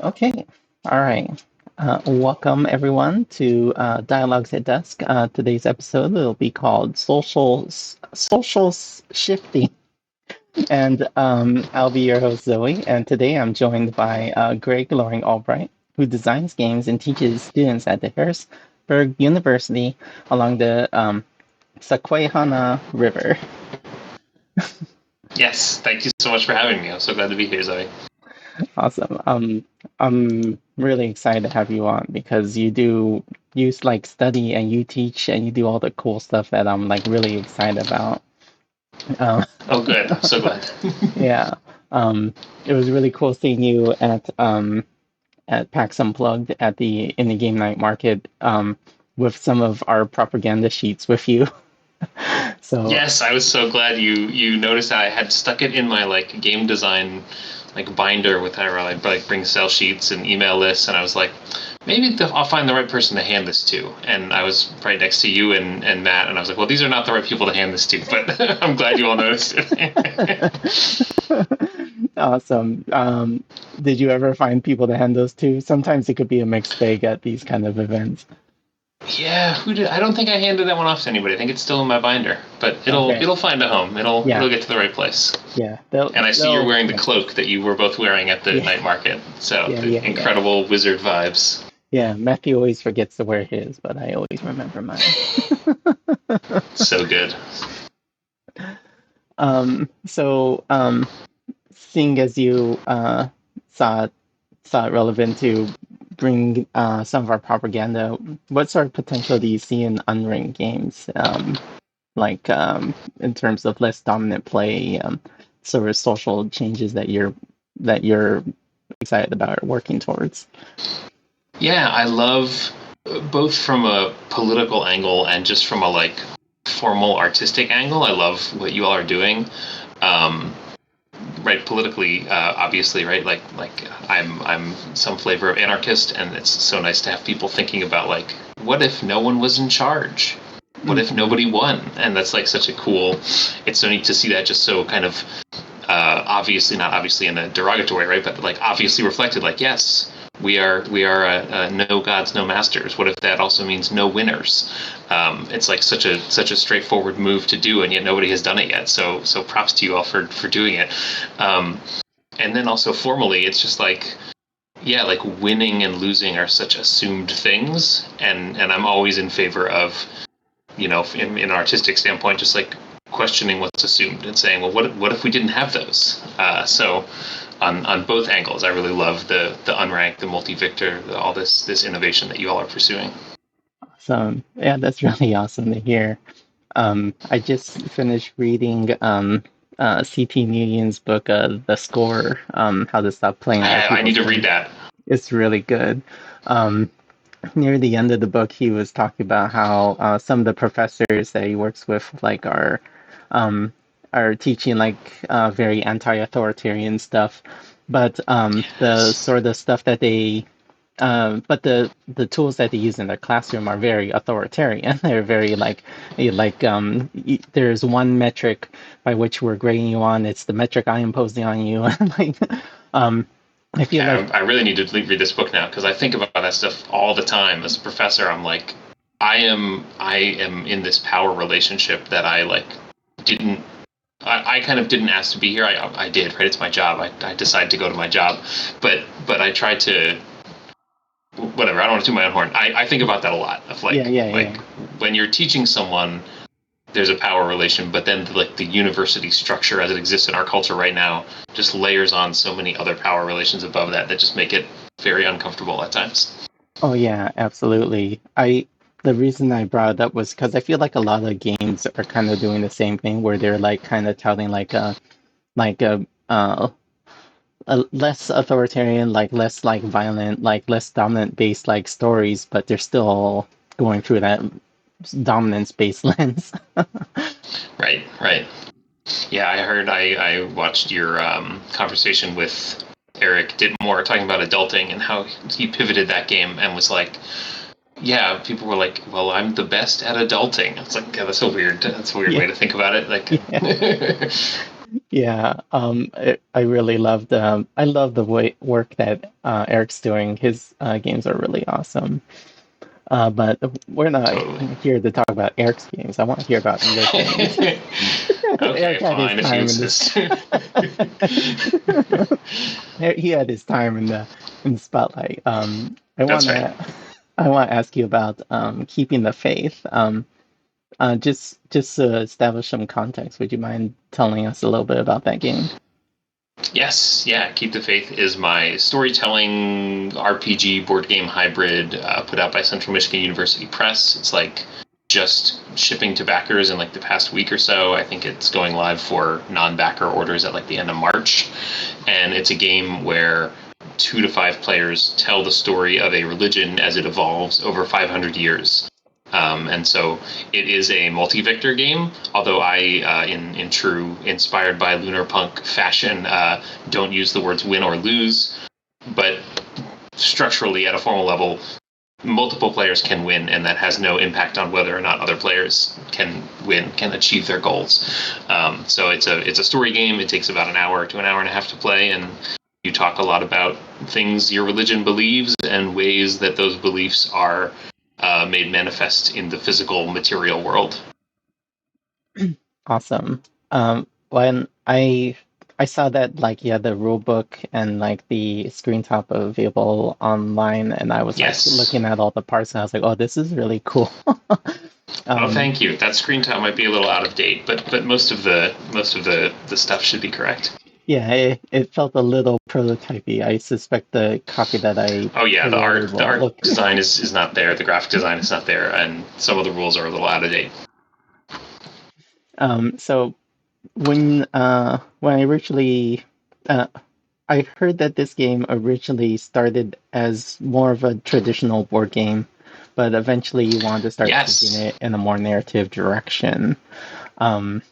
Okay, all right. Welcome everyone to Dialogues at Dusk. Today's episode will be called Social Shifting, and I'll be your host Zoe. And today I'm joined by Greg Loring-Albright, who designs games and teaches students at the Harrisburg University along the Susquehanna River. Yes, thank you so much for having me. I'm so glad to be here, Zoe. Awesome. I'm really excited to have you on because you like study and you teach and you do all the cool stuff that I'm like really excited about. Um, Oh, good. I'm so glad. yeah. It was really cool seeing you at PAX Unplugged at the in the game night market with some of our propaganda sheets with you. So Yes, I was so glad you noticed that I had stuck it in my like game design like binder with how I like bring sell sheets and email lists, and I was like, maybe I'll find the right person to hand this to. And I was right next to you and Matt, and I was like, well, these are not the right people to hand this to, but I'm glad you all noticed it. awesome. Did you ever find people to hand those to? Sometimes it could be a mixed bag at these kind of events. Yeah, who did? I don't think I handed that one off to anybody. I think it's still in my binder, but Okay. it'll find a home. Yeah. It'll get to the right place. Yeah. And I see you're wearing the Yeah. cloak that you were both wearing at the Yeah. night market. So Yeah. incredible wizard vibes. Yeah. Matthew always forgets to wear his, but I always remember mine. So good. So, seeing as you saw it relevant to bring some of our propaganda, what sort of potential do you see in unranked games? In terms of less dominant play, sort of social changes that you're excited about or working towards. Yeah, I love both from a political angle and just from a like formal artistic angle. I love what you all are doing. Um, right, politically, obviously, right? Like I'm some flavor of anarchist, and it's so nice to have people thinking about like, what if no one was in charge? What if nobody won? And that's like such a cool. It's so neat to see that just so kind of obviously, not obviously in a derogatory way, right? But like obviously reflected. Like, yes, we are no gods, no masters. What if that also means no winners? It's like such a straightforward move to do, and yet nobody has done it yet. So props to you all for doing it. And then also formally, it's just like, yeah, like winning and losing are such assumed things, and I'm always in favor of, in an artistic standpoint, just like questioning what's assumed and saying, well, what if we didn't have those? So on both angles, I really love the unranked, the multi-victor, all this innovation that you all are pursuing. So yeah, that's really awesome to hear. I just finished reading Thi Nguyen's book, The Score, How to Stop Playing Other I need People's to read Games. that. It's really good. Um, Near the end of the book, he was talking about how some of the professors that he works with, like, um, are teaching like very anti-authoritarian stuff, but the Yes. sort of stuff that the tools that they use in their classroom are very authoritarian. They're very there's one metric by which we're grading you on. It's the metric I imposing on you. like um, I feel like Yeah, I really need to read this book now because I think about that stuff all the time. As a professor, I'm like, I am in this power relationship that I like didn't. I kind of didn't ask to be here. I did, right? It's my job. I decided to go to my job, but I try to whatever. I don't want to toot my own horn. I think about that a lot. Of like when you're teaching someone, there's a power relation, but then like the university structure as it exists in our culture right now just layers on so many other power relations above that that just make it very uncomfortable at times. oh yeah, absolutely. I The reason I brought it up was because I feel like a lot of games are kind of doing the same thing where they're like kind of telling like a less authoritarian, like less like violent, like less dominant based like stories, but they're still going through that dominance based lens. Right. Yeah, I heard. I watched your conversation with Eric Ditmore talking about adulting and how he pivoted that game and was like, yeah, people were like, well, I'm the best at adulting. It's like, yeah, that's a weird way Yeah, to think about it. Like, yeah, Yeah, I really loved I love the work that Eric's doing. His games are really awesome. But we're not Totally. here to talk about Eric's games. I want to hear about your games. Okay, Eric had his fine, if you time in this. insist. He had his time in the spotlight. That's right. I want to ask you about keeping the faith. Just to establish some context, would you mind telling us a little bit about that game? Yes, yeah. Keep the Faith is my storytelling RPG board game hybrid put out by Central Michigan University Press. It's like just shipping to backers in like the past week or so. I think it's going live for non-backer orders at like the end of March. And it's a game where 2 to 5 players tell the story of a religion as it evolves over 500 years. And so it is a multi-victor game, although I, in true inspired by lunar punk fashion, don't use the words win or lose. But structurally, at a formal level, multiple players can win, and that has no impact on whether or not other players can win, can achieve their goals. So it's a story game. It takes about an hour to an hour and a half to play, and you talk a lot about things your religion believes and ways that those beliefs are made manifest in the physical material world. Awesome. When I saw that like you had the rule book and like the screen top available online, and I was like Yes. looking at all the parts, and I was like, oh, this is really cool. Oh, Um, thank you. That screen top might be a little out of date, but most of the stuff should be correct. yeah, it felt a little prototypey. I suspect the copy that I Oh yeah, the pre-ordered art the will art look. design is not there. The graphic design is not there, and some of the rules are a little out of date. So when I originally uh, I heard that this game originally started as more of a traditional board game, but eventually you wanted to start taking Yes. it in a more narrative direction. Um,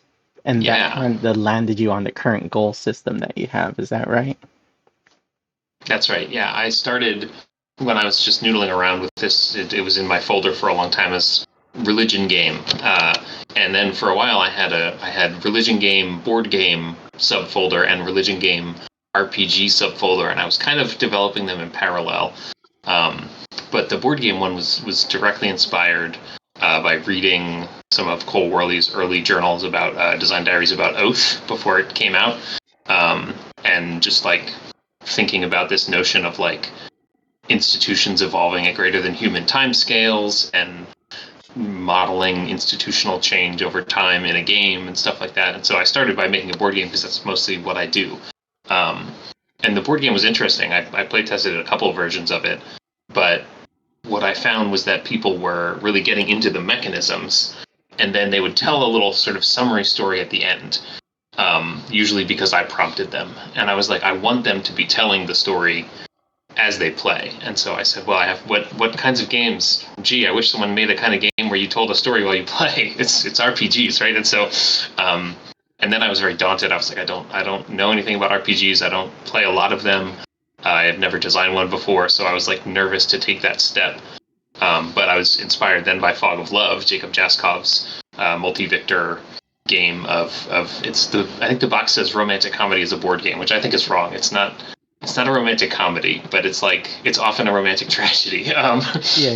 and that Yeah. kind of landed you on the current goal system that you have. Is that right? That's right. Yeah, I started when I was just noodling around with this. It was in my folder for a long time as religion game, and then for a while I had religion game, board game subfolder, and religion game RPG subfolder, and I was kind of developing them in parallel. Um, but the board game one was directly inspired by reading some of Cole Worley's early journals about design diaries about Oath before it came out, um, and just like thinking about this notion of like institutions evolving at greater than human timescales and modeling institutional change over time in a game and stuff like that. And so I started by making a board game because that's mostly what I do. Um, and the board game was interesting. I play tested a couple of versions of it, but what I found was that people were really getting into the mechanisms, and then they would tell a little sort of summary story at the end. Usually because I prompted them, and I was like, I want them to be telling the story as they play. And so I said, well, I have what kinds of games? Gee, I wish someone made a kind of game where you told a story while you play. It's RPGs, right? And so, um, and then I was very daunted. I was like, I don't know anything about RPGs. I don't play a lot of them. I have never designed one before, so I was like nervous to take that step. But I was inspired then by Fog of Love, Jacob Jaskov's multi-victor game of it's the I think the box says romantic comedy is a board game, which I think is wrong. It's not a romantic comedy, but it's like it's often a romantic tragedy. Yeah,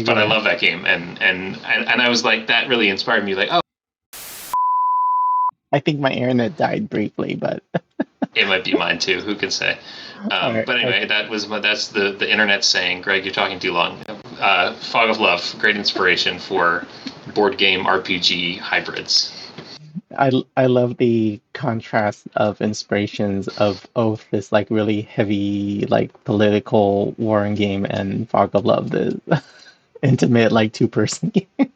But I yeah. love that game, and I was like that really inspired me. Like, oh, I think my internet died briefly, but it might be mine too. Who can say? all right. But anyway, Okay. that's the internet saying, Greg, you're talking too long. Fog of Love, great inspiration for board game RPG hybrids. I love the contrast of inspirations of Oath, this like really heavy like political warring game, and Fog of Love, the intimate like two-person game.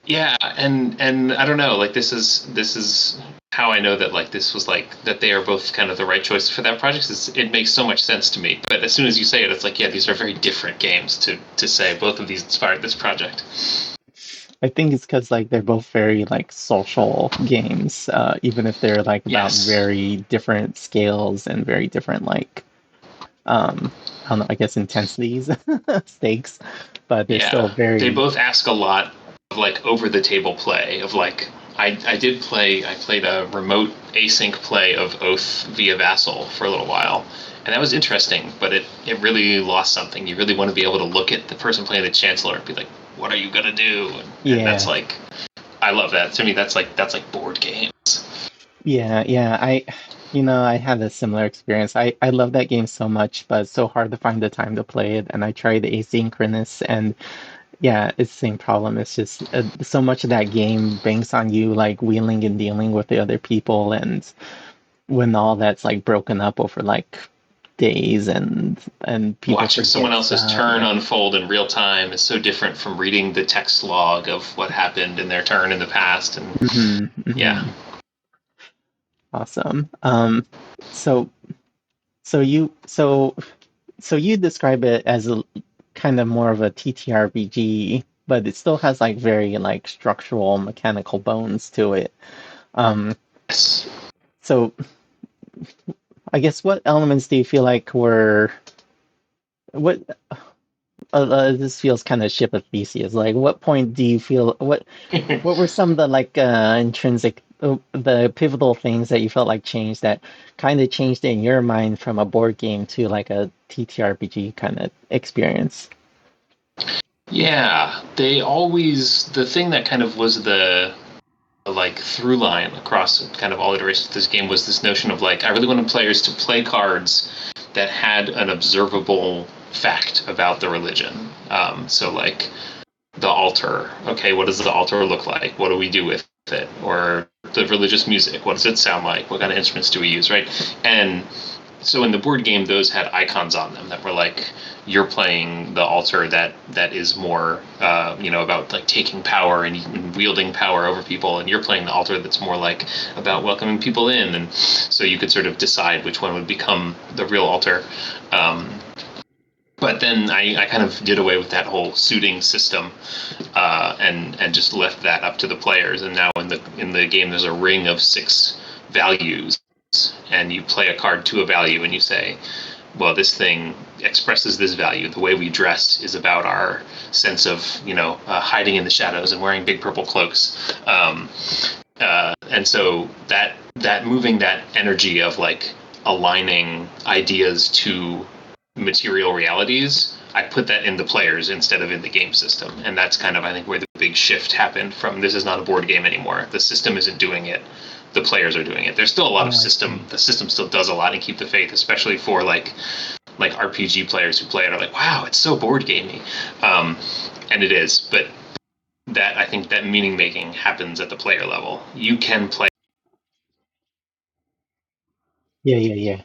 Yeah, and I don't know, like this is how I know that like this was like that they are both kind of the right choice for that project. It makes so much sense to me. But as soon as you say it, it's like, yeah, these are very different games to say both of these inspired this project. I think it's because like they're both very like social games, even if they're like about Yes. very different scales and very different like I don't know, I guess intensities, stakes, but they're still Yeah. They very both ask a lot of like over the table play of like I did play. I played a remote async play of Oath via Vassal for a little while, and that was interesting. But it really lost something. You really want to be able to look at the person playing the Chancellor and be like, "What are you gonna do?" And that's Yeah. like, I love that. To me, that's like board games. Yeah. I had a similar experience. I love that game so much, but it's so hard to find the time to play it. And I tried asynchronous, and yeah, it's the same problem. It's just so much of that game banks on you like wheeling and dealing with the other people, and when all that's like broken up over like days and people Watching someone forget else's stuff. turn Yeah. unfold in real time is so different from reading the text log of what happened in their turn in the past. And Hmm. yeah, Hmm. Awesome. So so you so so you describe it as a kind of more of a TTRPG, but it still has like very like structural mechanical bones to it. Um, yes. so I guess what elements do you feel like were what this feels kind of ship of Theseus. Like, what point do you feel what were some of the like intrinsic the pivotal things that you felt like changed that kind of changed in your mind from a board game to like a TTRPG kind of experience? Yeah, the thing that kind of was the like through line across kind of all iterations of this game was this notion of like I really wanted players to play cards that had an observable fact about the religion. So like the altar. Okay, what does the altar look like? What do we do with it? Or the religious music. What does it sound like? What kind of instruments do we use? Right, and so in the board game, those had icons on them that were like you're playing the altar that is more about like taking power and wielding power over people, and you're playing the altar that's more like about welcoming people in, and so you could sort of decide which one would become the real altar. um, but then I kind of did away with that whole suiting system, and just left that up to the players. And now in the game, there's a ring of 6 values, and you play a card to a value, and you say, well, this thing expresses this value. The way we dress is about our sense of hiding in the shadows and wearing big purple cloaks. And so that moving that energy of like aligning ideas to material realities, I put that in the players instead of in the game system. And that's kind of, I think, where the big shift happened from this is not a board game anymore. The system isn't doing it. The players are doing it. There's still a lot of Oh, I system. see. The system still does a lot and keep the faith, especially for like RPG players who play it are like, wow, it's so board gamey. And it is. But that I think that meaning making happens at the player level. You can play. Yeah.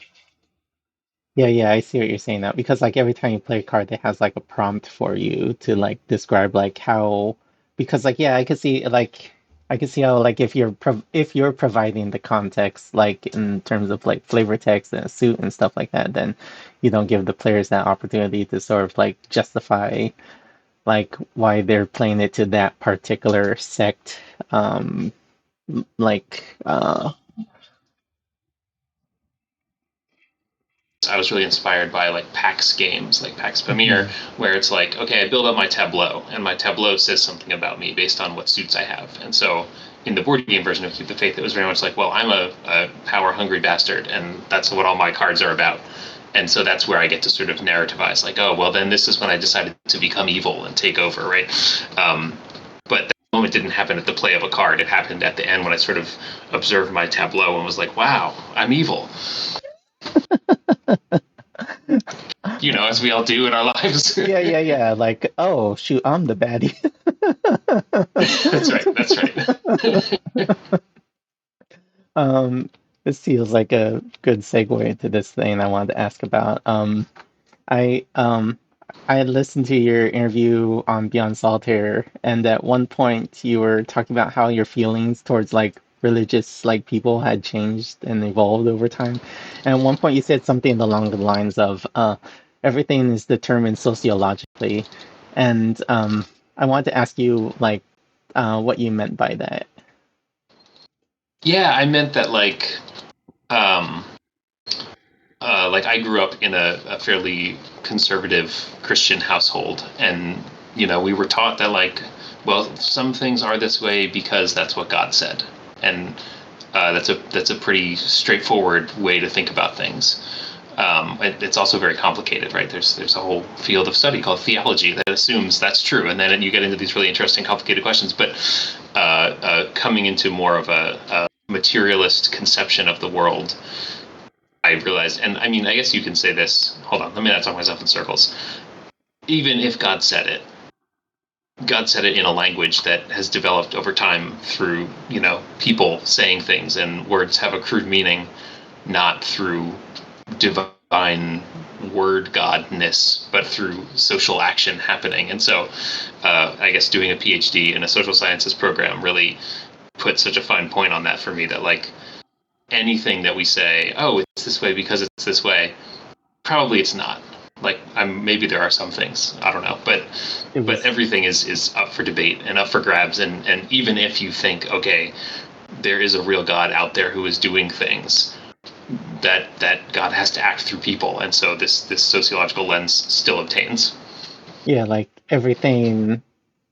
Yeah, I see what you're saying now. Because like every time you play a card, it has like a prompt for you to like describe like how because like yeah, I could see how like if you're providing the context like in terms of like flavor text and suit and stuff like that, then you don't give the players that opportunity to sort of like justify like why they're playing it to that particular sect. Like I was really inspired by like PAX games, like PAX Pamir, mhm. where it's like, okay, I build up my tableau, and my tableau says something about me based on what suits I have. And so in the board game version of Keep the Faith, it was very much like, well, I'm a power hungry bastard, and that's what all my cards are about. And so that's where I get to sort of narrativize, like, oh, well, then this is when I decided to become evil and take over, right? But that moment didn't happen at the play of a card. It happened at the end when I sort of observed my tableau and was like, wow, I'm evil. As we all do in our lives. Yeah. Like, oh shoot, I'm the baddie. That's right. That's right. Um, this feels like a good segue into this thing I wanted to ask about. I I listened to your interview on Beyond Solitaire, and at one point you were talking about how your feelings towards like religious like people had changed and evolved over time. And at one point you said something along the lines of everything is determined sociologically. And I wanted to ask you like what you meant by that. Yeah, I meant that um, like I grew up in a fairly conservative Christian household, and we were taught that, like, well, some things are this way because that's what God said, and that's a pretty straightforward way to think about things. It's also very complicated, right? There's a whole field of study called theology that assumes that's true, and then you get into these really interesting, complicated questions. But coming into more of a materialist conception of the world, I realized, and I mean, I guess you can say this. Hold on, let me not talk myself in circles. Even if God said it in a language that has developed over time through, people saying things, and words have a crude meaning, not through divine word godness, but through social action happening. And so I guess doing a PhD in a social sciences program really put such a fine point on that for me, that, like, anything that we say, oh, it's this way because it's this way, probably it's not. Like, maybe there are some things, I don't know, but everything is up for debate and up for grabs. And even if you think, okay, there is a real God out there who is doing things, that God has to act through people, and so this sociological lens still obtains. Yeah, like everything,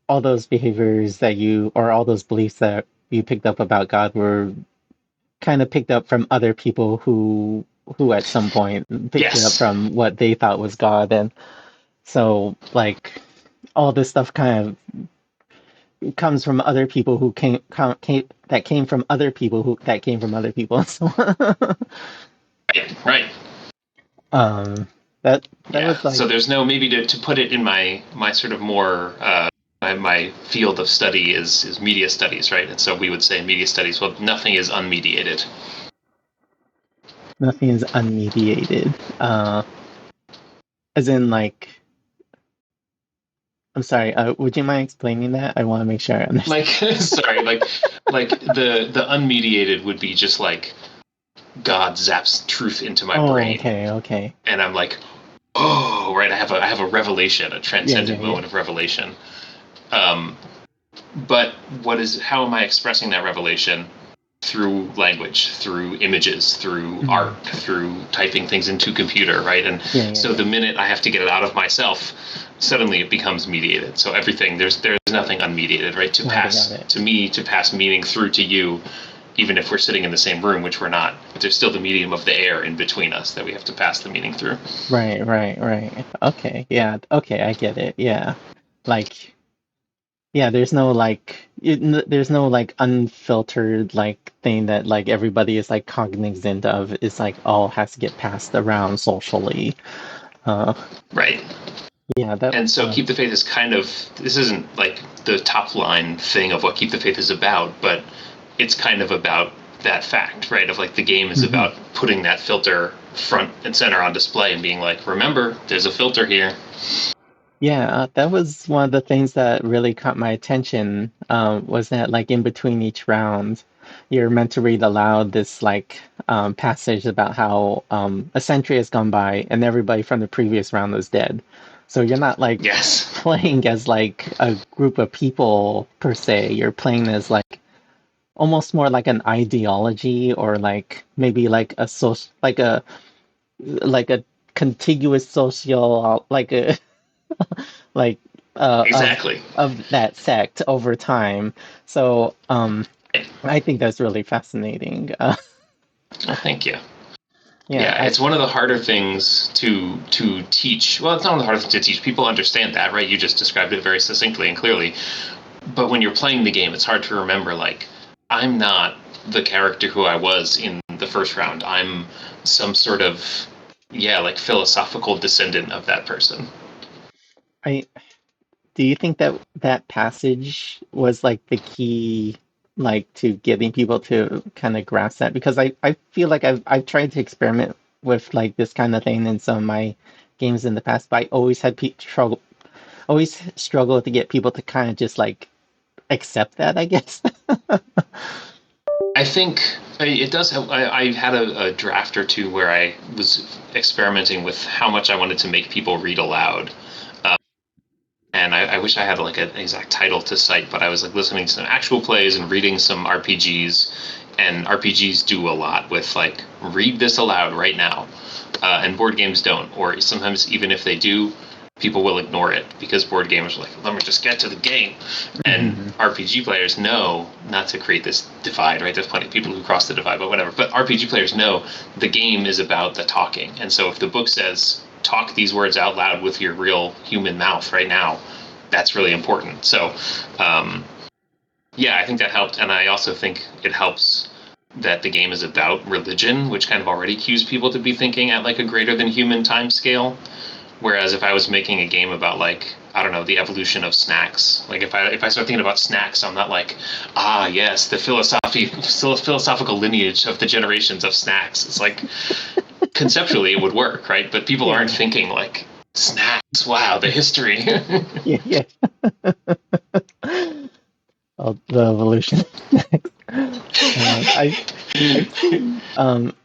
all those behaviors that or all those beliefs that you picked up about God were kind of picked up from other people who at some point picked it up Yes. from what they thought was God. And so, like, all this stuff kind of comes from other people who came from other people that came from other people. So Right. That Yeah. was like, So there's no, maybe to put it in my sort of more my field of study is media studies, right? And so we would say in media studies, well, nothing is unmediated. nothing is unmediated. As in, like, I'm sorry, would you mind explaining that? I want to make sure I understand. Like, sorry, like the unmediated would be just like God zaps truth into my Oh, brain, okay, okay. and I'm like, oh, right, I have a revelation, a Yeah, yeah, transcendent yeah. moment of revelation. Um, but how am I expressing that revelation? Through language, through images, through Mhm. art, through typing things into computer, right? And Yeah, yeah, so yeah. the minute I have to get it out of myself, suddenly it becomes mediated. So everything, there's nothing unmediated, right? Got it, got it. To pass meaning through to you, even if we're sitting in the same room, which we're not, but there's still the medium of the air in between us that we have to pass the meaning through. Right, right, right. Okay, yeah, okay, I get it. Yeah. Like, yeah, there's no like unfiltered like thing that like everybody is like cognizant of. It's like all has to get passed around socially. Uh, Right. yeah, that And so Keep the Faith is kind of, this isn't like the top line thing of what Keep the Faith is about, but it's kind of about that fact, right? Of, like, the game is mhm. about putting that filter front and center on display and being like, remember, there's a filter here. Yeah, that was one of the things that really caught my attention. Was that like in between each round, you're meant to read aloud this like passage about how a century has gone by and everybody from the previous round is dead. So you're not like Yes. playing as like a group of people per se. You're playing as like almost more like an ideology or like maybe like a like a contiguous social like a like uh, of Exactly. of that sect over time. So I think that's really fascinating. Well, thank you. Yeah, Yeah, it's one of the harder things to teach. Well, it's not one of the harder things to teach. People understand that, right? You just described it very succinctly and clearly. But when you're playing the game, it's hard to remember, like, I'm not the character who I was in the first round. I'm some sort of, yeah, like, philosophical descendant of that person. I do you think that that passage was like the key like to getting people to kind of grasp that? Because I feel like I've tried to experiment with like this kind of thing in some of my games in the past, but I always had trouble, always struggle to get people to kind of just like accept that, I guess. I think it does have. I had a draft or two where I was experimenting with how much I wanted to make people read aloud. And I wish I had, like, an exact title to cite, but I was, like, listening to some actual plays and reading some RPGs, and RPGs do a lot with, like, read this aloud right now, and board games don't, or sometimes even if they do, people will ignore it because board gamers are like, let me just get to the game. And RPG players know not to create this divide, right? There's plenty of people who cross the divide, but whatever. But RPG players know the game is about the talking. And so if the book says, talk these words out loud with your real human mouth right now, that's really important. So, yeah, I think that helped. And I also think it helps that the game is about religion, which kind of already cues people to be thinking at like a greater than human time scale. Whereas if I was making a game about like, I don't know, the evolution of snacks, like if I start thinking about snacks, I'm not like, yes, the philosophical lineage of the generations of snacks. It's like conceptually it would work, right? But people aren't thinking like snacks. Wow, the history. Yeah. Oh, the evolution. I've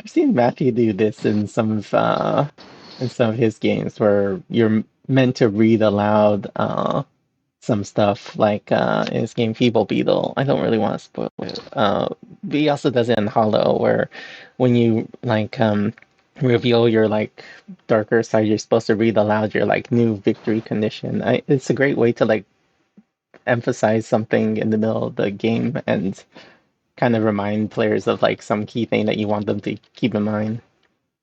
seen Matthew do this in some of his games where you're meant to read aloud some stuff like in his game Feeble Beetle. I don't really want to spoil it. But he also does it in Hollow where when you like reveal your like darker side, you're supposed to read aloud your like new victory condition. It's a great way to like emphasize something in the middle of the game and kind of remind players of like some key thing that you want them to keep in mind.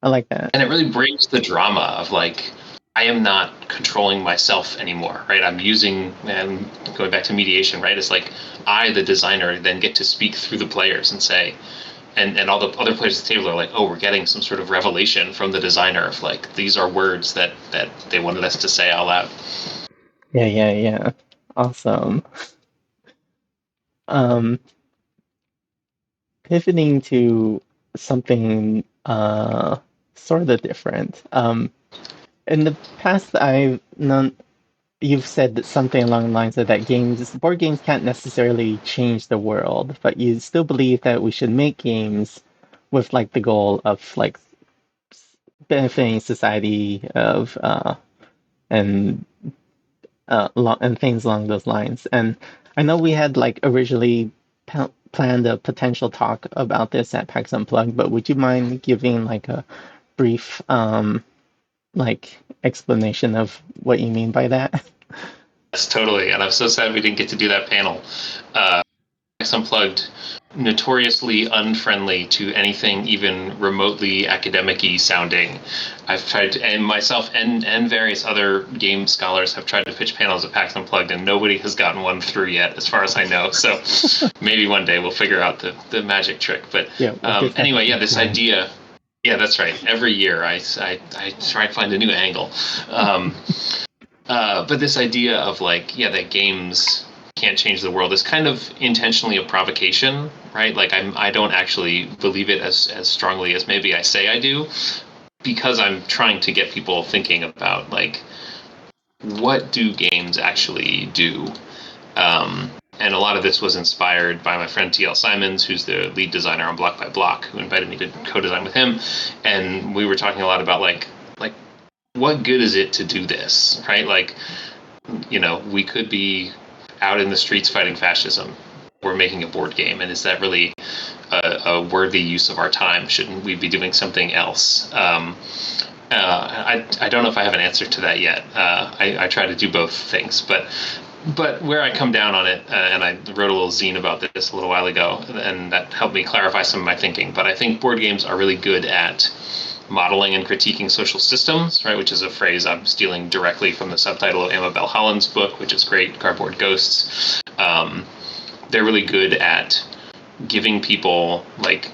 I like that. And it really breaks the drama of like, I am not controlling myself anymore, right? I'm using, and going back to mediation, right? It's like I, the designer, then get to speak through the players and say, and all the other players at the table are like, oh, we're getting some sort of revelation from the designer of like, these are words that they wanted us to say out loud. Yeah. Awesome. Um, Pivoting to something sort of different. In the past, I've known you've said that something along the lines of that board games can't necessarily change the world, but you still believe that we should make games with like the goal of like benefiting society of and and things along those lines. And I know we had like originally planned a potential talk about this at PAX Unplugged, but would you mind giving like a brief like explanation of what you mean by that? Yes, totally. And I'm so sad we didn't get to do that panel. Unplugged, notoriously unfriendly to anything even remotely academic-y sounding. I've tried to, and myself and various other game scholars have tried to pitch panels at PAX Unplugged, and nobody has gotten one through yet, as far as I know. So maybe one day we'll figure out the magic trick. But anyway, yeah, this idea. Yeah, that's right. Every year I try to find a new angle. But this idea of like, that games can't change the world is kind of intentionally a provocation, right? Like I don't actually believe it as strongly as maybe I say I do, because I'm trying to get people thinking about like, what do games actually do? And a lot of this was inspired by my friend T.L. Simons, who's the lead designer on Block by Block, who invited me to co-design with him. And we were talking a lot about like what good is it to do this, right? Like, we could be out in the streets fighting fascism. We're making a board game, and is that really a worthy use of our time? Shouldn't we be doing something else? I don't know if I have an answer to that yet. I try to do both things, but where I come down on it, and I wrote a little zine about this a little while ago, and that helped me clarify some of my thinking. But I think board games are really good at modeling and critiquing social systems, right? Which is a phrase I'm stealing directly from the subtitle of Amabel Holland's book, which is great, Cardboard Ghosts. They're really good at giving people like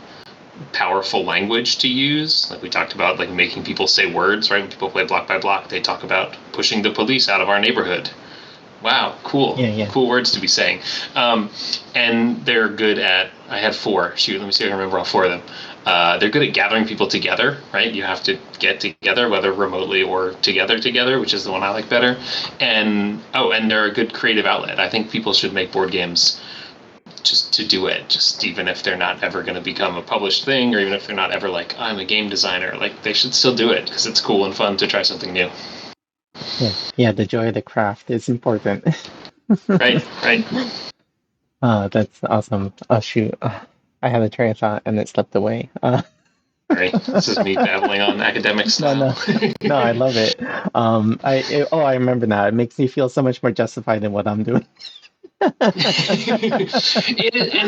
powerful language to use. Like we talked about, like making people say words, right? When people play Block by Block, they talk about pushing the police out of our neighborhood. Wow, cool. Yeah. Cool words to be saying. And they're good at, I had 4. Shoot, let me see if I can remember all 4 of them. They're good at gathering people together, right? You have to get together, whether remotely or together, which is the one I like better. And they're a good creative outlet. I think people should make board games just to do it, just even if they're not ever going to become a published thing, or even if they're not ever like, I'm a game designer, like they should still do it because it's cool and fun to try something new. Yeah, the joy of the craft is important. Right. That's awesome. Oh shoot, I had a train of thought and it slipped away. Sorry, this is me babbling on academic No, style. no, no, I love it. I remember now. It makes me feel so much more justified than what I'm doing. And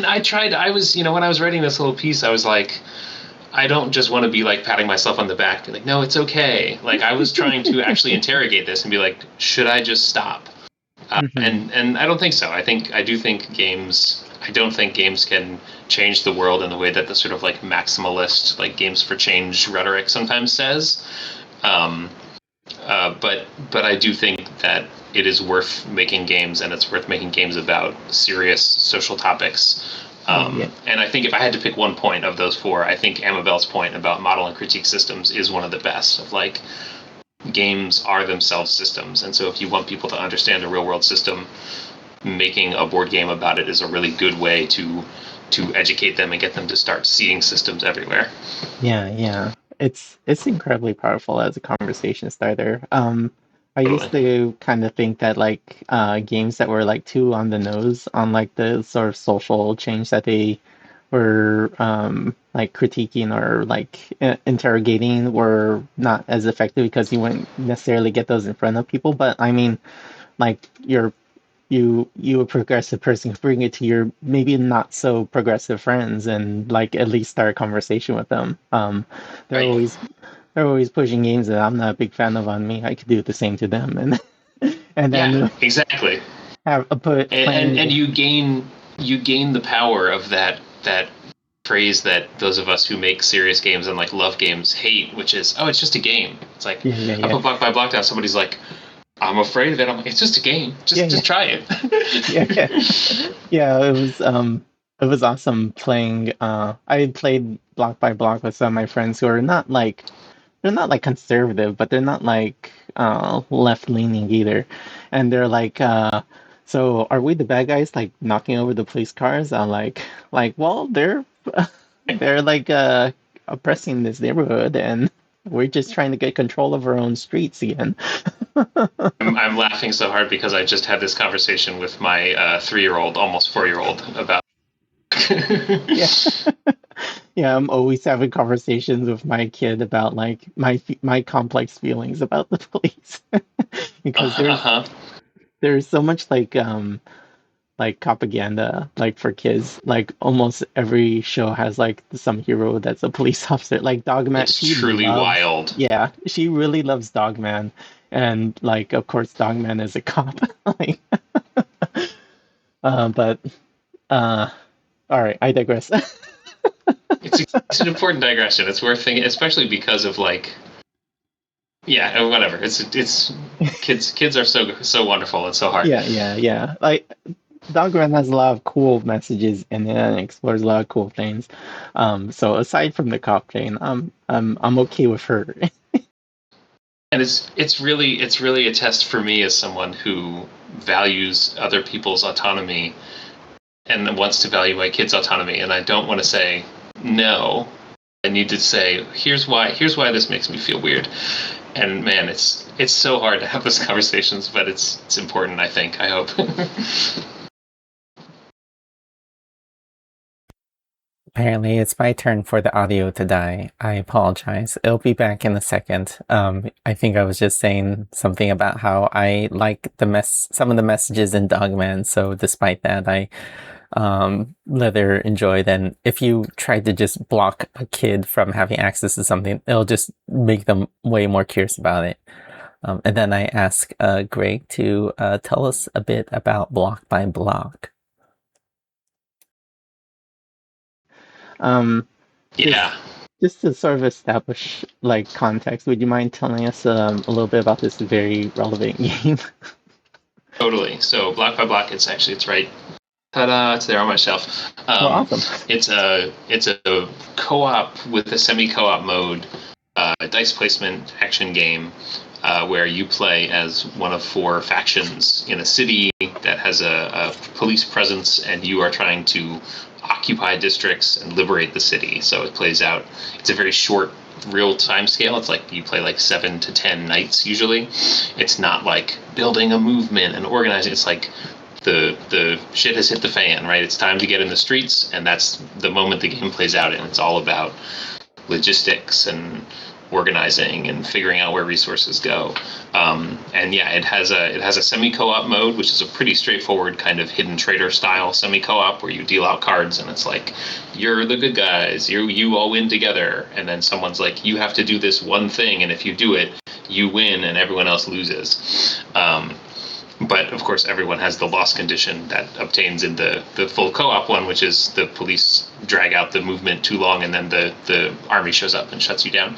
I was, when I was writing this little piece, I was like, I don't just want to be like patting myself on the back, be like, no, it's okay. Like I was trying to actually interrogate this and be like, should I just stop? Hmm. And I don't think so. I do think games. I don't think games can change the world in the way that the sort of like maximalist, like games for change rhetoric sometimes says. Um, but I do think that it is worth making games, and it's worth making games about serious social topics. Oh yeah, And I think if I had to pick one point of those four, I think Amabel's point about model and critique systems is one of the best. Of like, games are themselves systems, and so if you want people to understand a real world system, making a board game about it is a really good way to educate them and get them to start seeing systems everywhere. yeah, yeah. It's incredibly powerful as a conversation starter. I used Totally. to kind of think that like games that were like too on the nose on like the sort of social change that they were like critiquing or like interrogating were not as effective because you wouldn't necessarily get those in front of people. But I mean, like you a progressive person could bring it to your maybe not so progressive friends and like at least start a conversation with them. They're Right. always they're always pushing games that I'm not a big fan of on me. I could do the same to them, and and Yeah, then exactly. have put And playing. you gain the power of that phrase that those of us who make serious games and like love games hate, which is, oh, it's just a game. It's like Yeah, yeah, I yeah, put Block by Block down. Somebody's like, I'm afraid of it. I'm like, it's just a game. yeah, Just yeah, try it. yeah, yeah. Yeah, it was awesome playing I had played block by block with some of my friends who are not like they're not like conservative, but they're not like left leaning either. And they're like so are we the bad guys like knocking over the police cars? I'm like well they're like oppressing this neighborhood and we're just trying to get control of our own streets again. I'm laughing so hard because I just had this conversation with my 3-year-old, almost 4-year-old, about. Yeah. Yeah, I'm always having conversations with my kid about like my complex feelings about the police because Uh-huh. there's so much like propaganda like for kids. Like almost every show has like some hero that's a police officer. Like Dogman, It's truly wild. she really loves Dogman, and like of course Dogman is a cop. Like, but uh, all right, I digress. It's an important digression. It's worth thinking, especially because of like, yeah, whatever. It's kids are so wonderful and so hard. Yeah, yeah, yeah. Like Dogman has a lot of cool messages in it and explores a lot of cool things. So aside from the cop thing, I'm okay with her. And it's really a test for me as someone who values other people's autonomy and wants to value my kids' autonomy. And I don't want to say no. I need to say, here's why this makes me feel weird. And man, it's so hard to have those conversations, but it's important. I think. I hope. Apparently, it's my turn for the audio to die. I apologize. It'll be back in a second. I think I was just saying something about how I like some of the messages in Dogman. So despite that, I rather enjoy than if you try to just block a kid from having access to something, it'll just make them way more curious about it. And then I ask Greg to tell us a bit about Block by Block. Um, just Yeah, just to sort of establish like context, would you mind telling us a little bit about this very relevant game? totally. So block by block, it's right. Ta-da! It's there on my shelf. Well, awesome. It's a co-op with a semi-co-op mode, dice placement action game, where you play as one of four factions in a city that has a police presence, and you are trying to occupy districts and liberate the city. So it plays out. It's a very short real time scale. It's like you play like 7 to 10 nights usually. It's not like building a movement and organizing. It's like the shit has hit the fan, right? It's time to get in the streets, and that's the moment the game plays out, and it's all about logistics and organizing and figuring out where resources go. And yeah, it has a semi-co-op mode, which is a pretty straightforward kind of hidden trader style semi-co-op where you deal out cards and it's like, you're the good guys, you all win together, and then someone's like, you have to do this one thing, and if you do it, you win and everyone else loses. But of course, everyone has the loss condition that obtains in the full co-op one, which is the police drag out the movement too long, and then the army shows up and shuts you down.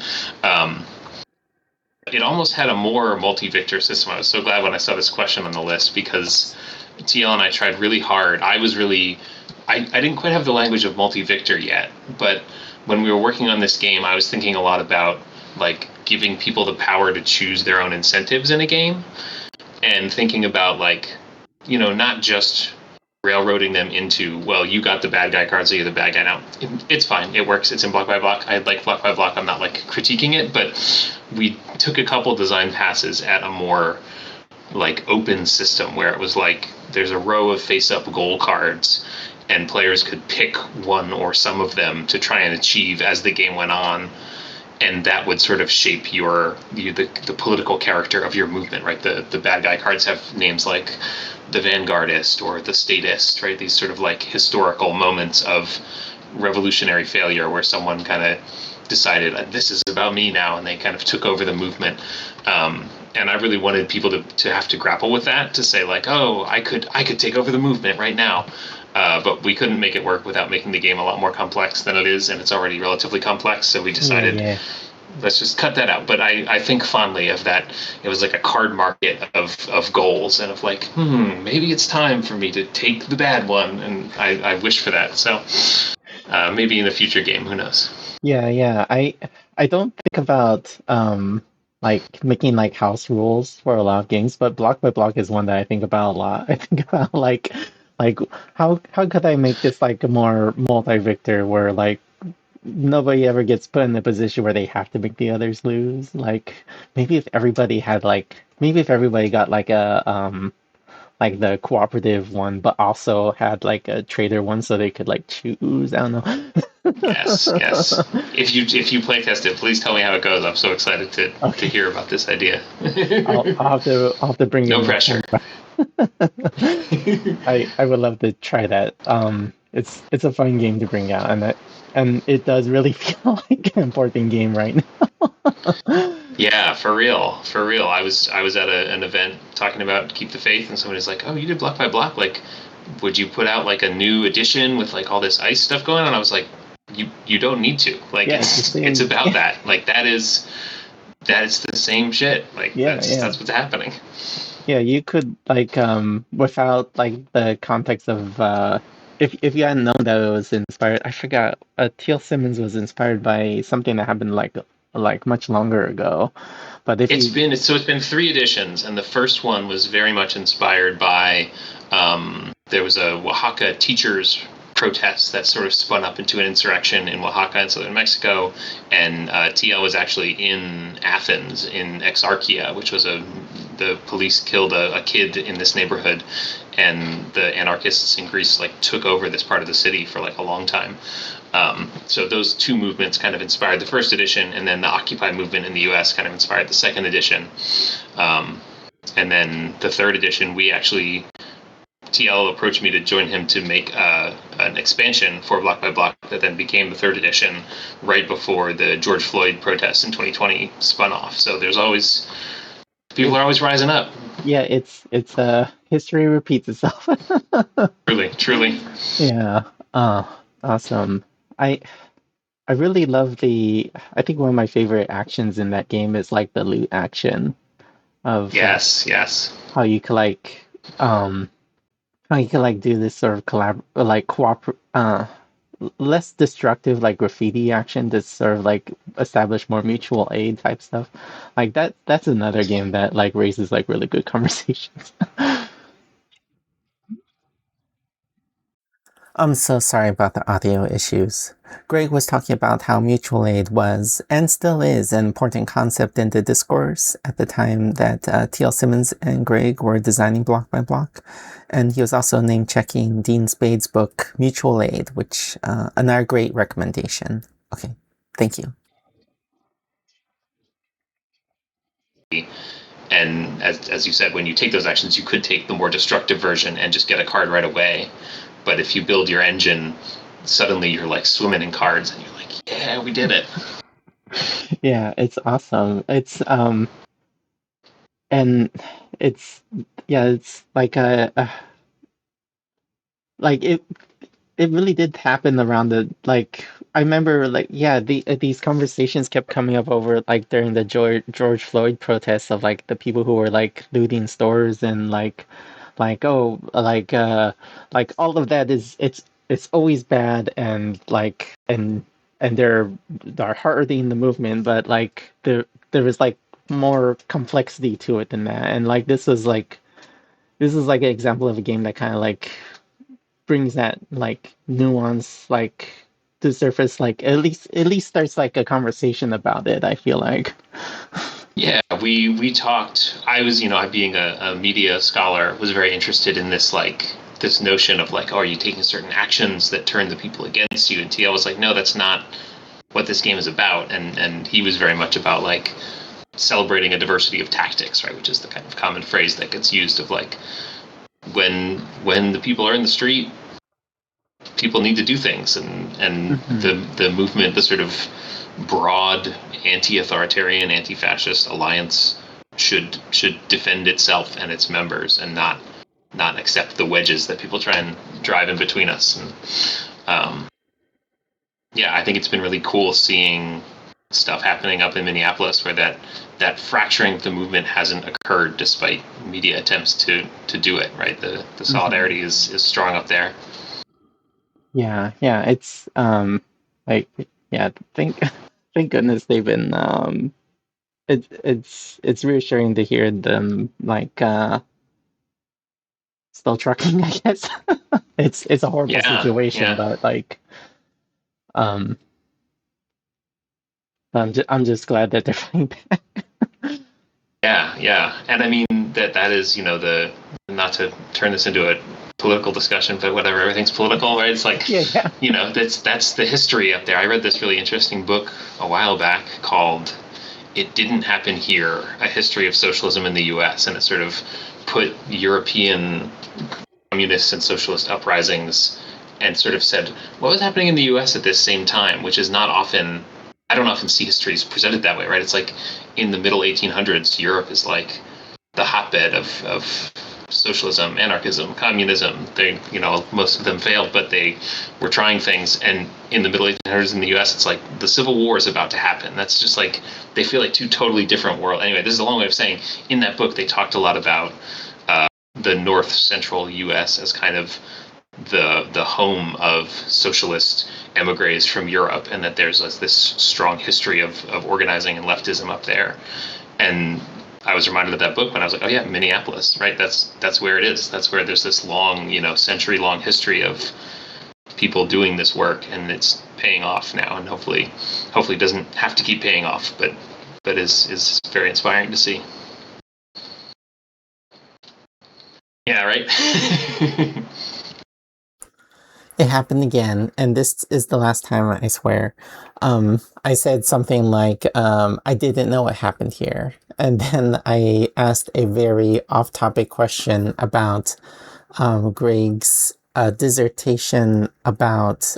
It almost had a more multi-victor system. I was so glad when I saw this question on the list, because TL and I tried really hard. I didn't quite have the language of multi-victor yet, but when we were working on this game, I was thinking a lot about like giving people the power to choose their own incentives in a game. And thinking about, like, you know, not just railroading them into, well, you got the bad guy card, so you're the bad guy now. It's fine. It works. It's in block by block. I like block by block. I'm not, like, critiquing it, but we took a couple design passes at a more, like, open system where it was like there's a row of face-up goal cards, and players could pick one or some of them to try and achieve as the game went on. And that would sort of shape the political character of your movement, right? The bad guy cards have names like the Vanguardist or the Statist, right? These sort of like historical moments of revolutionary failure where someone kind of decided, this is about me now, and they kind of took over the movement. And I really wanted people to have to grapple with that, to say like, oh, I could take over the movement right now. But we couldn't make it work without making the game a lot more complex than it is, and it's already relatively complex, so we decided, let's just cut that out. But I think fondly of that. It was like a card market of goals, and of like, maybe it's time for me to take the bad one, and I wish for that. So maybe in a future game, who knows? Yeah. I don't think about like making like house rules for a lot of games, but block by block is one that I think about a lot. I think about like how could I make this like a more multi-victor where like nobody ever gets put in a position where they have to make the others lose. Like maybe if everybody had maybe if everybody got like a like the cooperative one, but also had like a trader one so they could like choose. I don't know. Yes. If you play test it, please tell me how it goes. I'm so excited to hear about this idea. I'll have to bring no in pressure. I would love to try that. It's a fun game to bring out, and it does really feel like an important game right now. Yeah, for real. I was at an event talking about Keep the Faith, and somebody's like, "Oh, you did block by block. Like, would you put out like a new edition with like all this ice stuff going on?" And I was like, "You don't need to. Like, Yeah, it's about that. Like, that is the same shit. Like, that's what's happening." Yeah, you could like without like the context of if you hadn't known that it was inspired, I forgot. T.L. Simmons was inspired by something that happened like much longer ago. But if it's been 3 editions, and the first one was very much inspired by there was a Oaxaca teachers protest that sort of spun up into an insurrection in Oaxaca in southern Mexico, and TL was actually in Athens in Exarchia, which was the police killed a kid in this neighborhood, and the anarchists in Greece like took over this part of the city for like a long time. So those two movements kind of inspired the first edition, and then the Occupy movement in the U.S. kind of inspired the second edition. And then the third edition, TL approached me to join him to make an expansion for Block by Block that then became the third edition right before the George Floyd protests in 2020 spun off. So people are always rising up. Yeah, it's history repeats itself. Truly. Yeah. Awesome. I really love I think one of my favorite actions in that game is like the loot action of yes. how you could like do this sort of less destructive like graffiti action to sort of like establish more mutual aid type stuff. Like that's another game that like raises like really good conversations. I'm so sorry about the audio issues. Greg was talking about how mutual aid was, and still is, an important concept in the discourse at the time that T.L. Simmons and Greg were designing Block by Block. And he was also name-checking Dean Spade's book, Mutual Aid, which another great recommendation. Okay, thank you. And as you said, when you take those actions, you could take the more destructive version and just get a card right away. But if you build your engine, suddenly you're like swimming in cards, and you're like, yeah, we did it. Yeah, it's awesome. And it's it's like it really did happen around the like I remember these conversations kept coming up over like during the George Floyd protests of like the people who were like looting stores and like all of that is it's always bad and and they're hurting the movement, but like there was like more complexity to it than that, and like this is like an example of a game that kind of like brings that like nuance like to surface, like at least starts like a conversation about it, I feel like. Yeah, we talked. I was, being a media scholar, was very interested in this notion of like, oh, are you taking certain actions that turn the people against you? And TL was like, no, that's not what this game is about. And he was very much about like celebrating a diversity of tactics, right? Which is the kind of common phrase that gets used of like when the people are in the street, people need to do things, and the movement, the sort of broad anti-authoritarian, anti-fascist alliance should defend itself and its members, and not accept the wedges that people try and drive in between us. And I think it's been really cool seeing stuff happening up in Minneapolis where that fracturing of the movement hasn't occurred despite media attempts to do it, right? The solidarity is strong up there. Yeah, it's like thank thank goodness they've been it's reassuring to hear them like still trucking, I guess. It's a horrible situation, but like um I'm just glad that they're fighting back. Yeah, and I mean that is the, not to turn this into a political discussion, but whatever, everything's political, right? It's like that's the history up there. I read this really interesting book a while back called "It Didn't Happen Here: A History of Socialism in the U.S." and it sort of put European communist and socialist uprisings and sort of said what was happening in the U.S. at this same time, which is not often. I don't often see histories presented that way, right? It's like in the middle 1800s, Europe is like the hotbed of socialism, anarchism, communism. They, most of them failed, but they were trying things. And in the middle 1800s in the U.S., it's like the Civil War is about to happen. That's just like they feel like two totally different worlds. Anyway, this is a long way of saying in that book they talked a lot about the North Central U.S. as kind of the home of socialist emigres from Europe, and that there's this strong history of organizing and leftism up there. And I was reminded of that book when I was like, oh yeah, Minneapolis, right? That's where it is. That's where there's this long, century-long history of people doing this work, and it's paying off now, and hopefully doesn't have to keep paying off, but is very inspiring to see. Yeah, right. It happened again, and this is the last time, I swear. I said something like, I didn't know what happened here. And then I asked a very off-topic question about Greg's dissertation about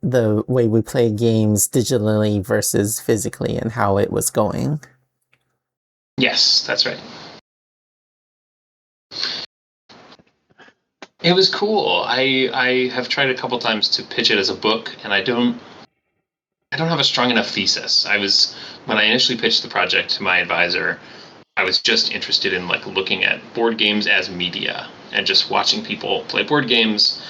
the way we play games digitally versus physically and how it was going. Yes, that's right. It was cool. I have tried a couple times to pitch it as a book, and I don't have a strong enough thesis. When I initially pitched the project to my advisor, I was just interested in like looking at board games as media and just watching people play board games.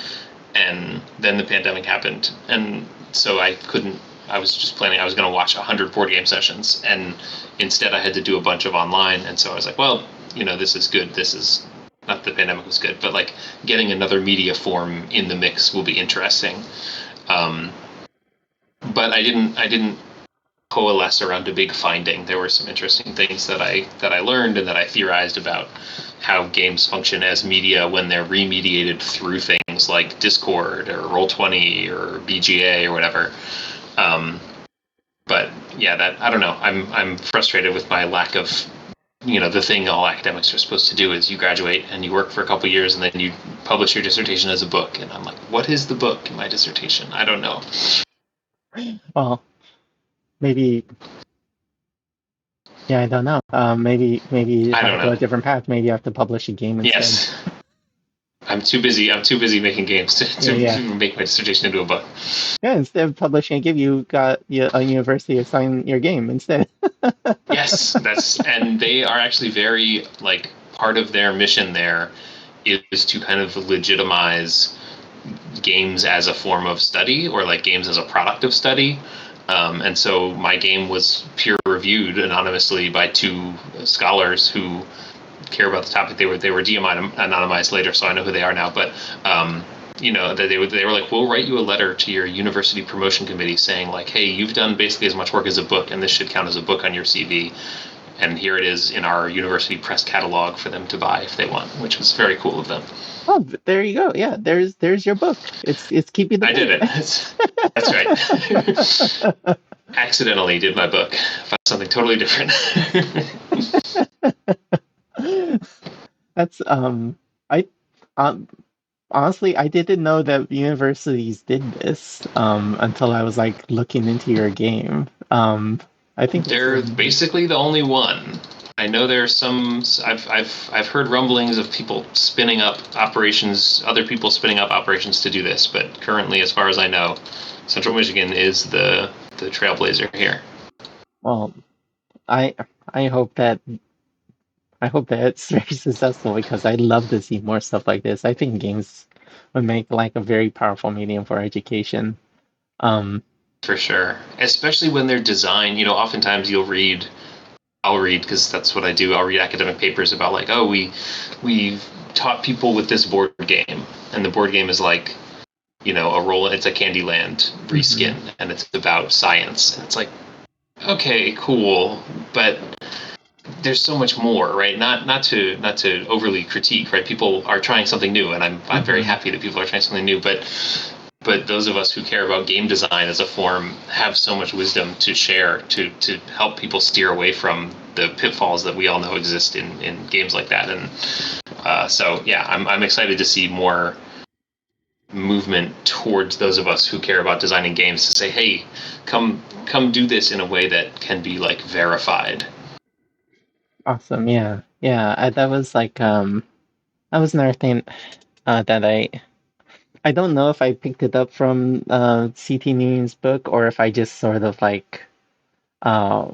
And then the pandemic happened, and so I was just planning I was going to watch 100 board game sessions, and instead I had to do a bunch of online. And so I was like, well, this is good. This is not the pandemic was good, but like getting another media form in the mix will be interesting. But I didn't coalesce around a big finding. There were some interesting things that I learned and that I theorized about how games function as media when they're remediated through things like Discord or Roll20 or BGA or whatever. But yeah, that I don't know. I'm frustrated with my lack of the thing all academics are supposed to do is you graduate and you work for a couple of years and then you publish your dissertation as a book. And I'm like, what is the book in my dissertation? I don't know. Well, maybe. Yeah, I don't know. Maybe you I have don't to go know. a different path. Maybe you have to publish a game instead. Yes. I'm too busy making games to Yeah. make my dissertation into a book. Yeah, instead of publishing a game, you got a university assign your game instead. Yes, and they are actually very, like, part of their mission there is to kind of legitimize games as a form of study, or like games as a product of study. And so my game was peer reviewed anonymously by two scholars who care about the topic. They were de-anonymized later, so I know who they are now. But they were like, we'll write you a letter to your university promotion committee saying, like, hey, you've done basically as much work as a book, and this should count as a book on your CV. And here it is in our university press catalog for them to buy if they want, which was very cool of them. Oh, there you go. Yeah, there's your book. It's keeping the I did faith. it. That's right. Accidentally did my book. Found something totally different. That's I honestly I didn't know that universities did this until I was like looking into your game. I think that's They're basically the only one. I know there's some. I've heard rumblings of people spinning up operations, other people spinning up operations to do this, but currently, as far as I know, Central Michigan is the trailblazer here. well, I I hope that it's very successful because I'd love to see more stuff like this. I think games would make like a very powerful medium for education. Um, For sure, especially when they're designed. Oftentimes I'll read, because that's what I do. I'll read academic papers about, like, oh, we taught people with this board game, and the board game is like, it's a Candyland reskin, and it's about science, and it's like, okay, cool, but there's so much more, right? Not to overly critique, right? People are trying something new, and I'm very happy that people are trying something new, but those of us who care about game design as a form have so much wisdom to share to help people steer away from the pitfalls that we all know exist in games like that. And so yeah, I'm excited to see more movement towards those of us who care about designing games to say, hey, come do this in a way that can be, like, verified. Awesome. Yeah. Yeah. That was like that was another thing that I don't know if I picked it up from CT Nguyen's book or if I just sort of like uh,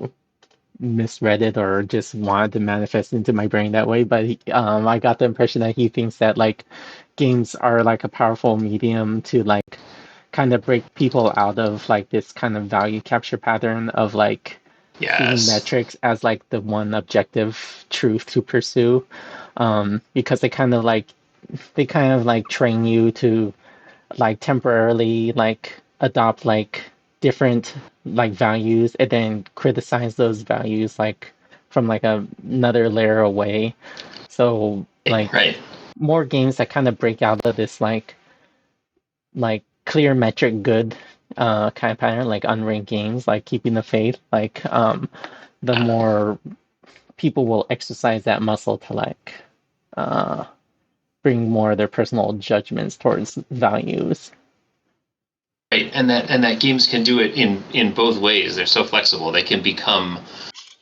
misread it or just wanted to manifest into my brain that way. But I got the impression that he thinks that like games are like a powerful medium to like kind of break people out of like this kind of value capture pattern of like seeing Yes. metrics as like the one objective truth to pursue. Because they kind of like train you to like temporarily like adopt like different like values and then criticize those values like from like another layer away. So like Right. more games that kind of break out of this like clear metric good kind of pattern, like unranked games, like keeping the faith, like the more people will exercise that muscle to like uh bring more of their personal judgments towards values. Right, and that games can do it in both ways. They're so flexible. They can become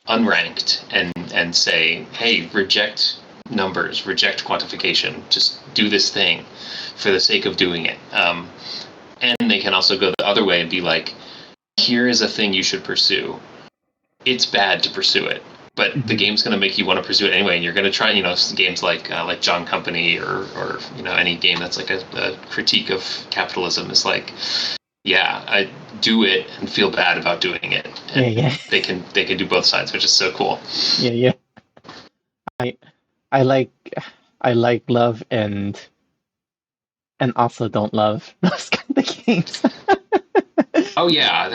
unranked and say, hey, reject numbers, reject quantification, just do this thing for the sake of doing it. And they can also go the other way and be like, here is a thing you should pursue. It's bad to pursue it, but the game's going to make you want to pursue it anyway, and you're going to try, games like John Company or any game that's like a critique of capitalism is like, yeah, I do it and feel bad about doing it, and Yeah. they can do both sides, which is so cool. Yeah. I I like I like love and also don't love those kind of games. Oh yeah,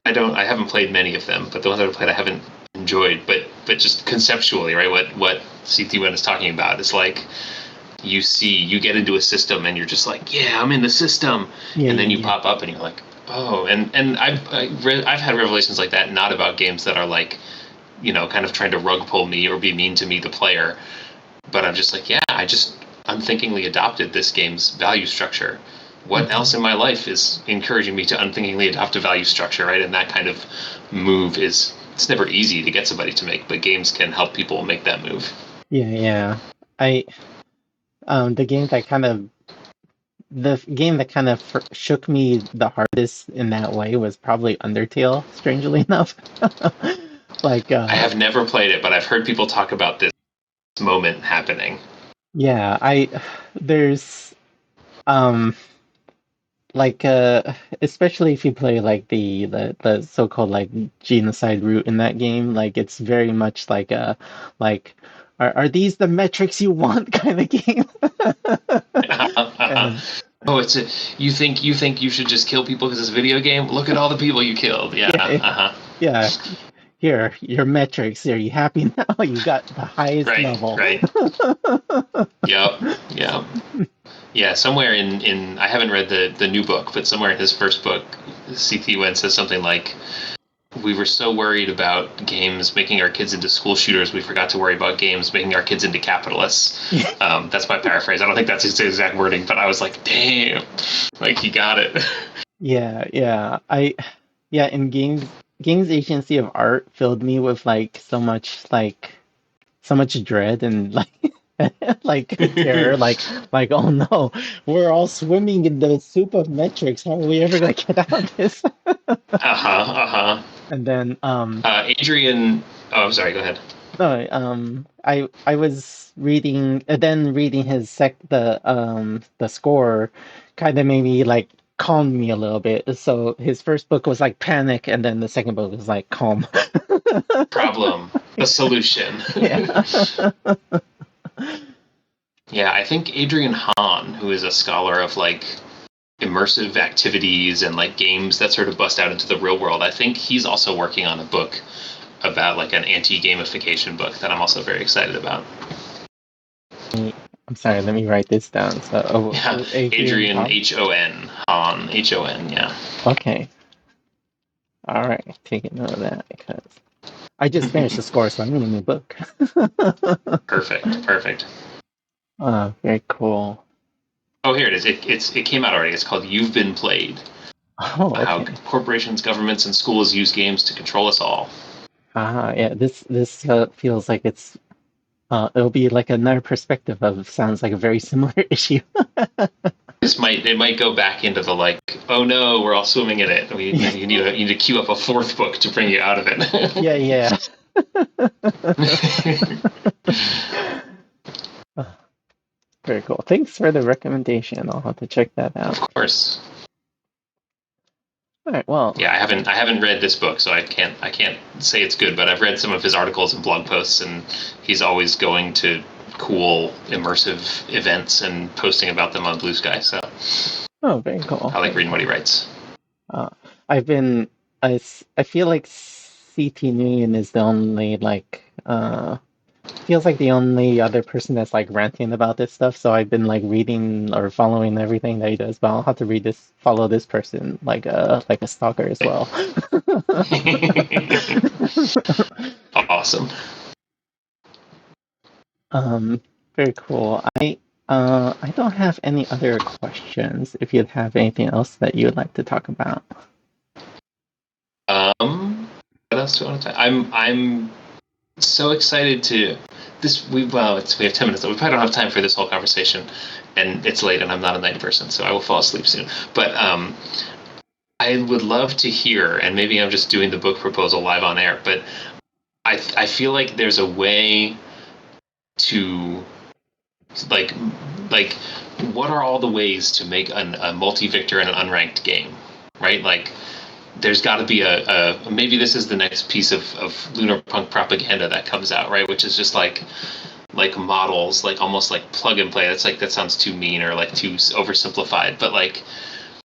I haven't played many of them, but the ones I've played I haven't enjoyed. But just conceptually, right? What Thi Nguyen is talking about is like, you get into a system and you're just like, yeah, I'm in the system, and then you pop up and you're like, oh, and I've had revelations like that, not about games that are like, kind of trying to rug pull me or be mean to me, the player. But I'm just like, yeah, I just unthinkingly adopted this game's value structure. What else in my life is encouraging me to unthinkingly adopt a value structure, right? And that kind of move it's never easy to get somebody to make, but games can help people make that move. Yeah. I the game that kind of shook me the hardest in that way was probably Undertale, strangely enough. Like I have never played it, but I've heard people talk about this moment happening. yeah, there's um like especially if you play like the so-called like genocide route in that game, like it's very much like a like are these the metrics you want kind of game. And Oh, you think you should just kill people because it's a video game? Look at all the people you killed. Yeah. yeah, here your metrics. Are you happy now? You got the highest level. Right. Yep. Yeah, somewhere in I haven't read the new book, but somewhere in his first book, Thi Nguyen says something like, "We were so worried about games making our kids into school shooters, we forgot to worry about games making our kids into capitalists." That's my paraphrase. I don't think that's his exact wording, but I was like, "Damn, like he got it." Yeah. In games agency of art filled me with like so much dread and like like terror, like oh no, we're all swimming in the soup of metrics. How are we ever gonna get out of this? And then Adrian. Oh, I'm sorry. Go ahead. no, I was reading then reading his the score kind of made me like calmed me a little bit. So his first book was like Panic, and then the second book was like Calm. Problem. The solution. Yeah. Yeah, I think Adrian Hahn, who is a scholar of like immersive activities and like games that sort of bust out into the real world, I think he's also working on a book about like an anti-gamification book that I'm also very excited about. I'm sorry, let me write this down. So, Yeah, Adrian Hon, Hon, yeah. Okay. All right, taking note of that because I just finished the score, so I'm reading a new book. Perfect. Very cool. Oh, here it is. It came out already. It's called You've Been Played. Oh, okay. How corporations, governments, and schools use games to control us all. Yeah. This feels like it'll be like another perspective of sounds like a very similar issue. It might go back into the like, oh no, we're all swimming in it. You need to queue up a fourth book to bring you out of it. Yeah. Very cool. Thanks for the recommendation. I'll have to check that out. Of course. All right. Well. Yeah, I haven't read this book, so I can't say it's good. But I've read some of his articles and blog posts, and he's always going to cool immersive events and posting about them on Blue Sky. So. Oh, very cool. I like reading what he writes. I feel like Thi Nguyen is the only like feels like the only other person that's like ranting about this stuff. So I've been like reading or following everything that he does. But I'll have to follow this person like a stalker as well. Awesome. Very cool. I don't have any other questions. If you have anything else that you would like to talk about. What else do I want to talk? I'm so excited to this. We have 10 minutes. We probably don't have time for this whole conversation, and it's late, and I'm not a night person, so I will fall asleep soon. But I would love to hear, and maybe I'm just doing the book proposal live on air, but I feel like there's a way to like what are all the ways to make a multi-victor and an unranked game, right? Like there's got to be a maybe this is the next piece of lunar punk propaganda that comes out, right? Which is just like models, like almost like plug and play. That sounds too mean or like too oversimplified, but like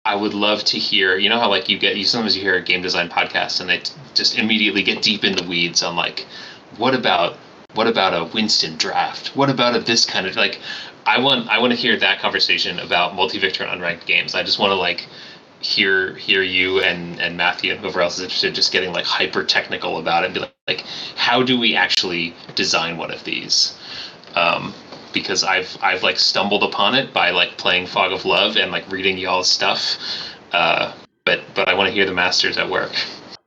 I would love to hear, you know how like sometimes you hear a game design podcast and they just immediately get deep in the weeds on like what about a Winston draft? What about this kind of like I want to hear that conversation about multi-victor and unranked games. I just want to like hear you and Matthew and whoever else is interested just getting like hyper technical about it and be like how do we actually design one of these? Because I've like stumbled upon it by like playing Fog of Love and like reading y'all's stuff. But I want to hear the masters at work.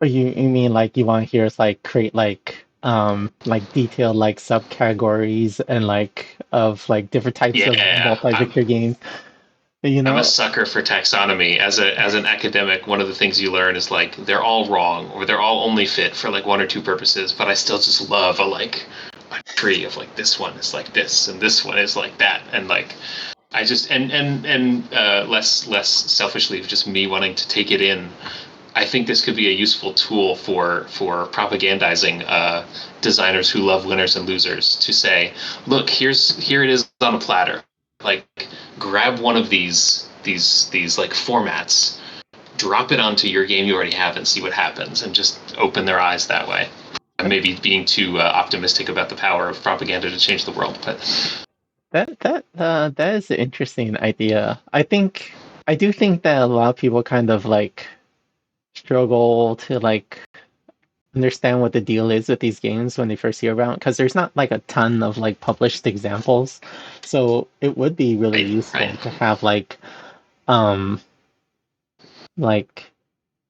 Or you mean like you want to hear us like create like detailed like subcategories and like of like different types of Yeah, multi-victor games? You I'm a know? sucker for taxonomy. As an academic, one of the things you learn is like they're all wrong or they're all only fit for like one or two purposes, but I still just love a tree of like this one is like this and this one is like that, and like I just less selfishly, just me wanting to take it in. I think this could be a useful tool for propagandizing designers who love winners and losers to say, look, here it is on a platter. Like, grab one of these like formats, drop it onto your game you already have, and see what happens, and just open their eyes that way. I may be being too optimistic about the power of propaganda to change the world, but That is an interesting idea. I do think that a lot of people kind of like struggle to like understand what the deal is with these games when they first hear about it, because there's not like a ton of like published examples. So it would be really useful right. to have um like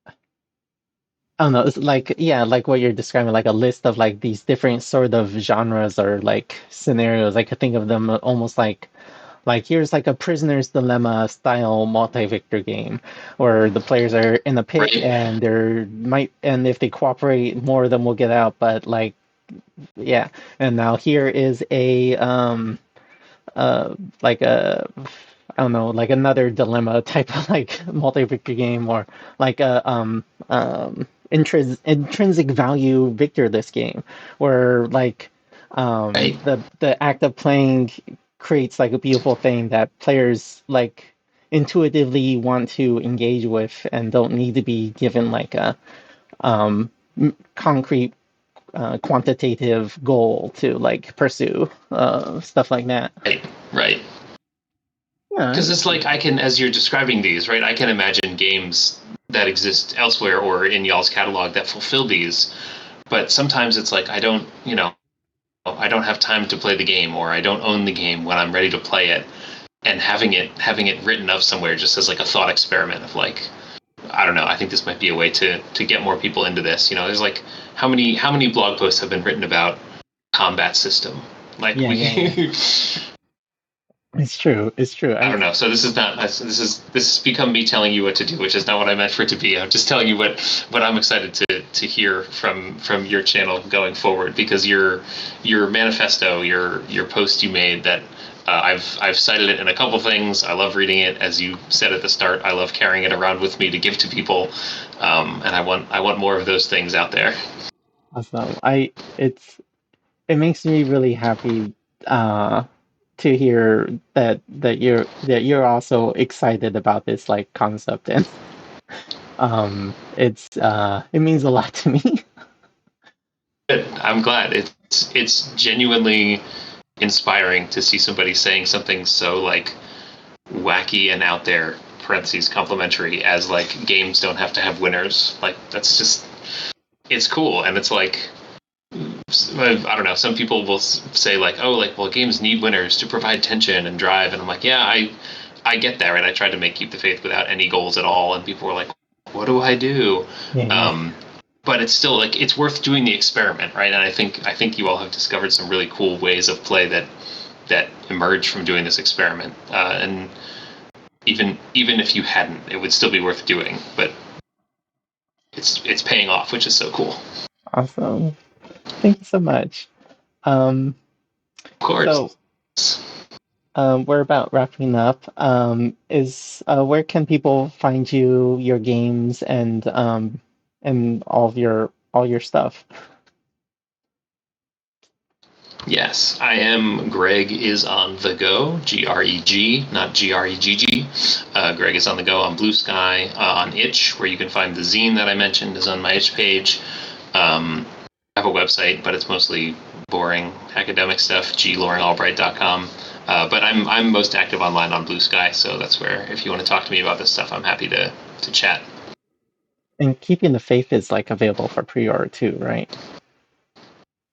I don't know, it's like yeah, like what you're describing, like a list of like these different sort of genres or like scenarios. I could think of them almost like here's like a prisoner's dilemma style multi-victor game where the players are in a pit Right. and and if they cooperate more of them will get out, but like yeah. And now here is a like a I don't know, like another dilemma type of like multi-victor game, or like a intrinsic value victorless game where like Right. the act of playing creates like a beautiful thing that players like intuitively want to engage with and don't need to be given like a concrete quantitative goal to like pursue stuff like that. Right. Yeah, Because it's like I can, as you're describing these, right? I can imagine games that exist elsewhere or in y'all's catalog that fulfill these, but sometimes it's like I don't have time to play the game, or I don't own the game when I'm ready to play it, and having it written up somewhere just as like a thought experiment of like I don't know. I think this might be a way to get more people into this. There's like how many blog posts have been written about combat system? Like yeah. we It's true. It's true. I don't know. So this is not this has become me telling you what to do, which is not what I meant for it to be. I'm just telling you what I'm excited to hear from your channel going forward, because your manifesto, your post you made that I've cited it in a couple things. I love reading it, as you said at the start. I love carrying it around with me to give to people, and I want more of those things out there. Awesome. It makes me really happy to hear that you're also excited about this like concept, and it means a lot to me. Good. I'm glad. It's genuinely inspiring to see somebody saying something so like wacky and out there, parentheses complimentary, as like games don't have to have winners. Like that's just it's cool. And it's like I don't know, some people will say like, oh, like, well, games need winners to provide tension and drive, and I'm like, yeah, I get that, right? I tried to make Keep the Faith without any goals at all, and people were like, what do I do? Yeah. um but it's still like it's worth doing the experiment, right? And I think you all have discovered some really cool ways of play that emerge from doing this experiment, and even if you hadn't, it would still be worth doing. But it's paying off, which is so cool. Awesome. Thank you so much. Um, Of course. so we're about wrapping up. Is Where can people find you, your games, and all your stuff? Yes, I am. Greg is on the go. Greg, not Gregg. Greg is on the go on Blue Sky, on Itch, where you can find the zine that I mentioned is on my Itch page. I have a website, but it's mostly boring academic stuff. GLoring-Albright.com. But I'm most active online on Blue Sky, so that's where if you want to talk to me about this stuff, I'm happy to chat. And Keeping the Faith is like available for pre-order too, right?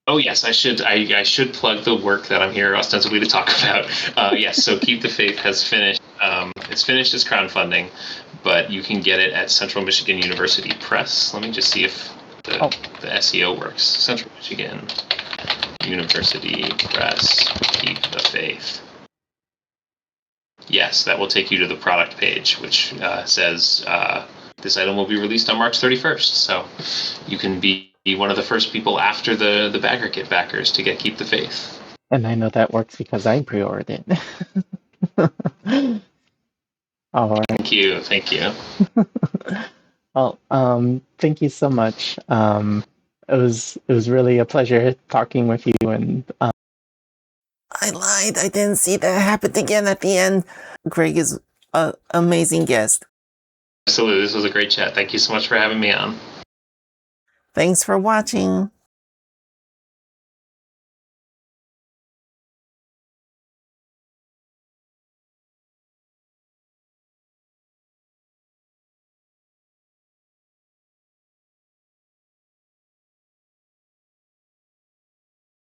Oh yes, I should plug the work that I'm here ostensibly to talk about. Yes, so Keep the Faith has finished. It's finished its crowdfunding, but you can get it at Central Michigan University Press. Let me just see if the SEO works. Central Michigan University Press, Keep the Faith. Yes, that will take you to the product page, which says this item will be released on March 31st. So you can be one of the first people after the bagger kit backers to get Keep the Faith. And I know that works because I pre-ordered it. All right. Thank you. Well, thank you so much. It was really a pleasure talking with you, and I lied. I didn't see that happen again at the end. Greg is an amazing guest. Absolutely, this was a great chat. Thank you so much for having me on. Thanks for watching.